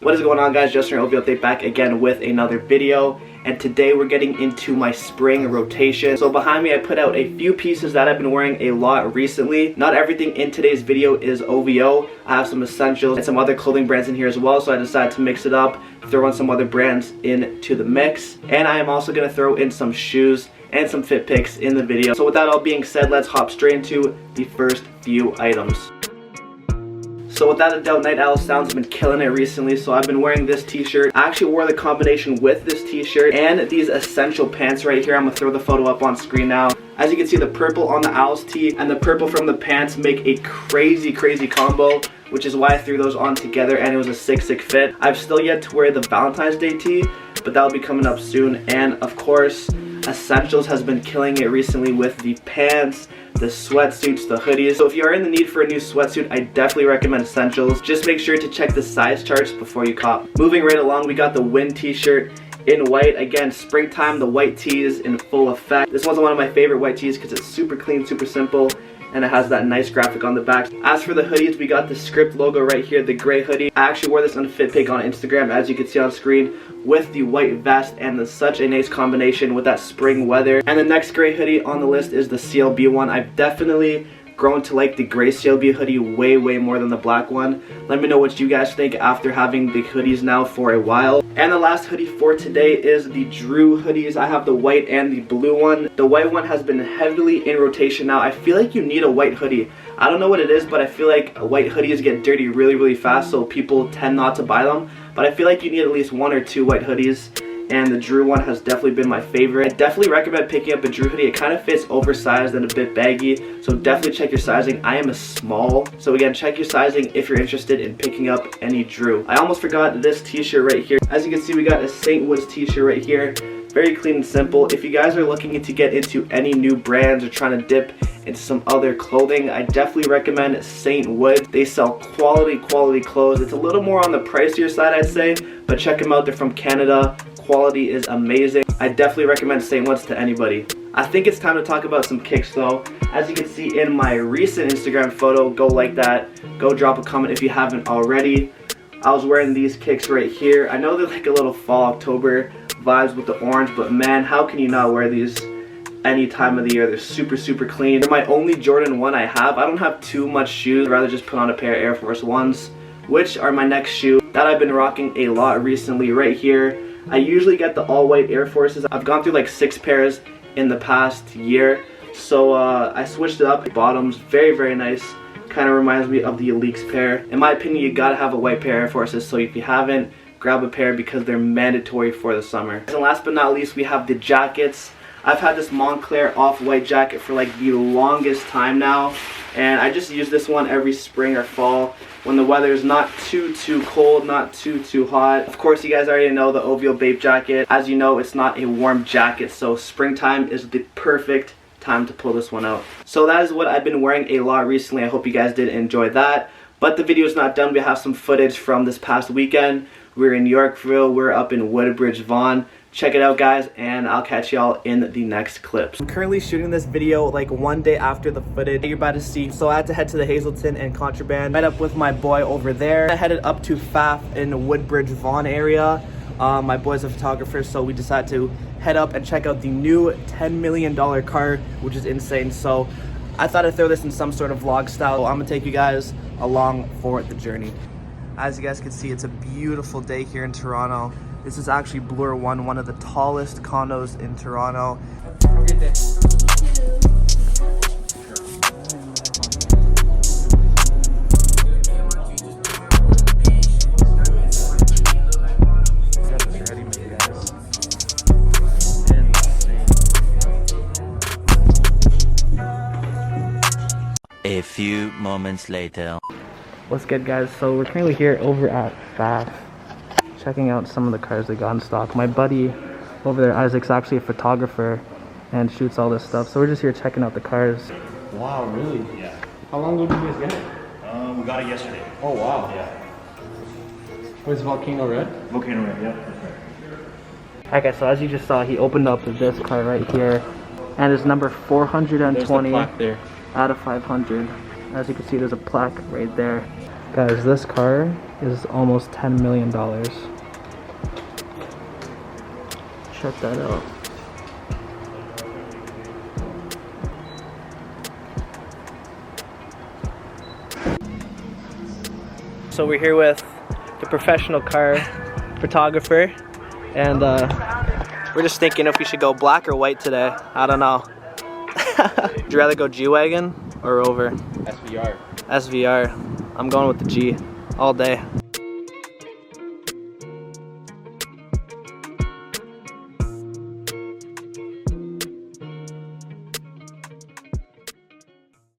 What is going on, guys? Justin here, OVO update, back again with another video, and today we're getting into my spring rotation. So behind me I put out a few pieces that I've been wearing a lot recently. Not everything in today's video is OVO. I have some essentials and some other clothing brands in here as well, so I decided to mix it up, throw in some other brands into the mix, and I am also going to throw in some shoes and some fit pics in the video. So with that all being said, let's hop straight into the first few items. So without a doubt, Night Owl Sounds have been killing it recently, so I've been wearing this t-shirt. I actually wore the combination with this t-shirt and these essential pants right here. I'm going to throw the photo up on screen now. As you can see, the purple on the Owls tee and the purple from the pants make a crazy combo, which is why I threw those on together, and it was a sick fit. I've still yet to wear the Valentine's Day tee, but that'll be coming up soon. And of course, Essentials has been killing it recently with the pants, the sweatsuits, the hoodies. So if you are in the need for a new sweatsuit, I definitely recommend Essentials. Just make sure to check the size charts before you cop. Moving right along, we got the Wind t-shirt in white. Again, springtime, the white tee is in full effect. This one's one of my favorite white tees because it's super clean, super simple, and it has that nice graphic on the back. As for the hoodies, we got the Script logo right here, the gray hoodie. I actually wore this on FitPic on Instagram, as you can see on screen, with the white vest, and such a nice combination with that spring weather. And the next gray hoodie on the list is the CLB one. I've definitely grown to like the gray CLB hoodie way more than the black one. Let me know what you guys think after having the hoodies now for a while. And the last hoodie for today is the Drew hoodies. I have the white and the blue one. The white one has been heavily in rotation now. I feel like you need a white hoodie. I don't know what it is, but I feel like white hoodies get dirty really fast, so people tend not to buy them. But I feel like you need at least 1 or 2 white hoodies, and the Drew one has definitely been my favorite. I definitely recommend picking up a Drew hoodie. It kind of fits oversized and a bit baggy, so definitely check your sizing. I am a small, so again, check your sizing if you're interested in picking up any Drew. I almost forgot this t-shirt right here. As you can see, we got a St. Woods t-shirt right here. Very clean and simple. If you guys are looking to get into any new brands or trying to dip into some other clothing, I definitely recommend St. Woods. They sell quality clothes. It's a little more on the pricier side, I'd say, but check them out. They're from Canada. Quality is amazing. I definitely recommend St. Woods to anybody. I think it's time to talk about some kicks though. As you can see in my recent Instagram photo, go like that. Go drop a comment if you haven't already. I was wearing these kicks right here. I know they're like a little fall October vibes with the orange, but man, how can you not wear these any time of the year? They're super clean. They're my only Jordan 1 I have. I don't have too much shoes. I'd rather just put on a pair of Air Force Ones, which are my next shoe that I've been rocking a lot recently right here. I usually get the all white Air Forces. I've gone through like 6 pairs in the past year, so I switched it up. Bottoms, very nice. Kind of reminds me of the Elix pair. In my opinion, you gotta have a white pair of Air Forces, so if you haven't, grab a pair because they're mandatory for the summer. And last but not least, we have the jackets. I've had this Montclair off-white jacket for like the longest time now, and I just use this one every spring or fall when the weather is not too cold, not too hot. Of course, you guys already know the OVO Bape jacket. As you know, it's not a warm jacket, so springtime is the perfect time to pull this one out. So that is what I've been wearing a lot recently. I hope you guys did enjoy that. But the video is not done. We have some footage from this past weekend. We're in Yorkville. We're up in Woodbridge, Vaughan. Check it out, guys, and I'll catch y'all in the next clips. I'm currently shooting this video like 1 day after the footage you're about to see, so I had to head to the Hazelton and Contraband. Met up with my boy over there. I headed up to FAF in the Woodbridge, Vaughan area. My boy's a photographer, so we decided to head up and check out the new $10 million car, which is insane. So I thought I'd throw this in some sort of vlog style. So I'm gonna take you guys along for the journey. As you guys can see, it's a beautiful day here in Toronto. This is actually Bloor 1, one of the tallest condos in Toronto. Have a good day. A few moments later. What's good, guys? So we're currently here over at FAF, checking out some of the cars they got in stock. My buddy over there, Isaac's actually a photographer and shoots all this stuff. So we're just here checking out the cars. Wow, really? Yeah. How long ago did you guys get it? We got it yesterday. Oh, wow. Yeah. Where's Volcano Red? Volcano Red, yeah, that's right. Okay, so as you just saw, he opened up this car right here, and is number There's the 420 plaque there. out of 500. As you can see, there's a plaque right there. Guys, this car is almost $10 million. Check that out. So we're here with the professional car photographer, and we're just thinking if we should go black or white today. I don't know. Would you rather go G-Wagon or Rover? SVR. SVR. I'm going with the G all day.